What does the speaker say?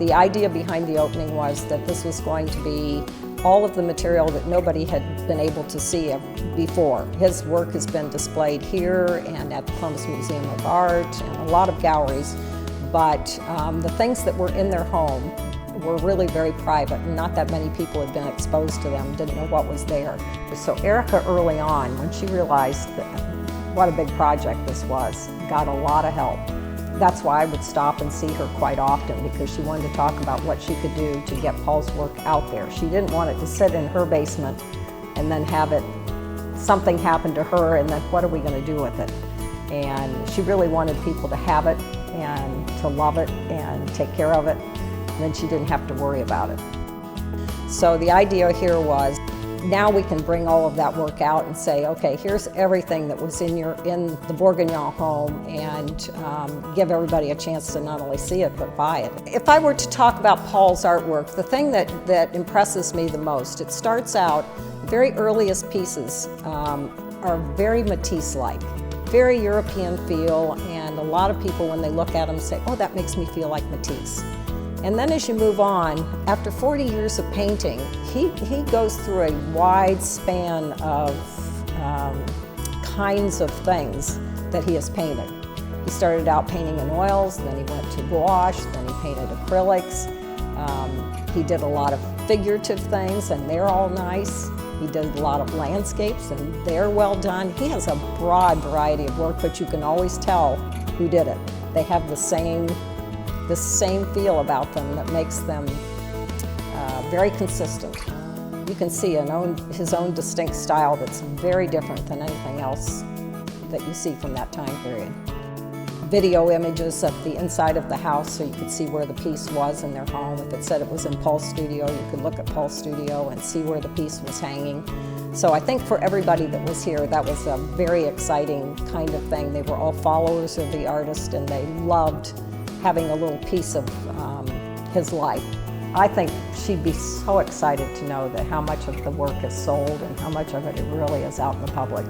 The idea behind the opening was that this was going to be all of the material that nobody had been able to see before. His work has been displayed here and at the Columbus Museum of Art and a lot of galleries, but the things that were in their home were really very private, and not that many people had been exposed to them, didn't know what was there. So Erica, early on, when she realized what a big project this was, got a lot of help. That's why I would stop and see her quite often, because she wanted to talk about what she could do to get Paul's work out there. She didn't want it to sit in her basement and then have something happen to her, and then what are we going to do with it? And she really wanted people to have it and to love it and take care of it. And then she didn't have to worry about it. So the idea here was, now we can bring all of that work out and say, okay, here's everything that was in the Bourguignon home, and give everybody a chance to not only see it, but buy it. If I were to talk about Paul's artwork, the thing that impresses me the most, it starts out, the very earliest pieces are very Matisse-like, very European feel, and a lot of people, when they look at them, say, oh, that makes me feel like Matisse. And then as you move on, after 40 years of painting, he goes through a wide span of kinds of things that he has painted. He started out painting in oils, then he went to gouache, then he painted acrylics. He did a lot of figurative things, and they're all nice. He did a lot of landscapes, and they're well done. He has a broad variety of work, but you can always tell who did it. They have the same feel about them that makes them very consistent. You can see his own distinct style that's very different than anything else that you see from that time period. Video images of the inside of the house, so you could see where the piece was in their home. If it said it was in Paul's studio, you could look at Paul's studio and see where the piece was hanging. So I think for everybody that was here, that was a very exciting kind of thing. They were all followers of the artist, and they loved having a little piece of his life. I think she'd be so excited to know that how much of the work is sold and how much of it really is out in the public.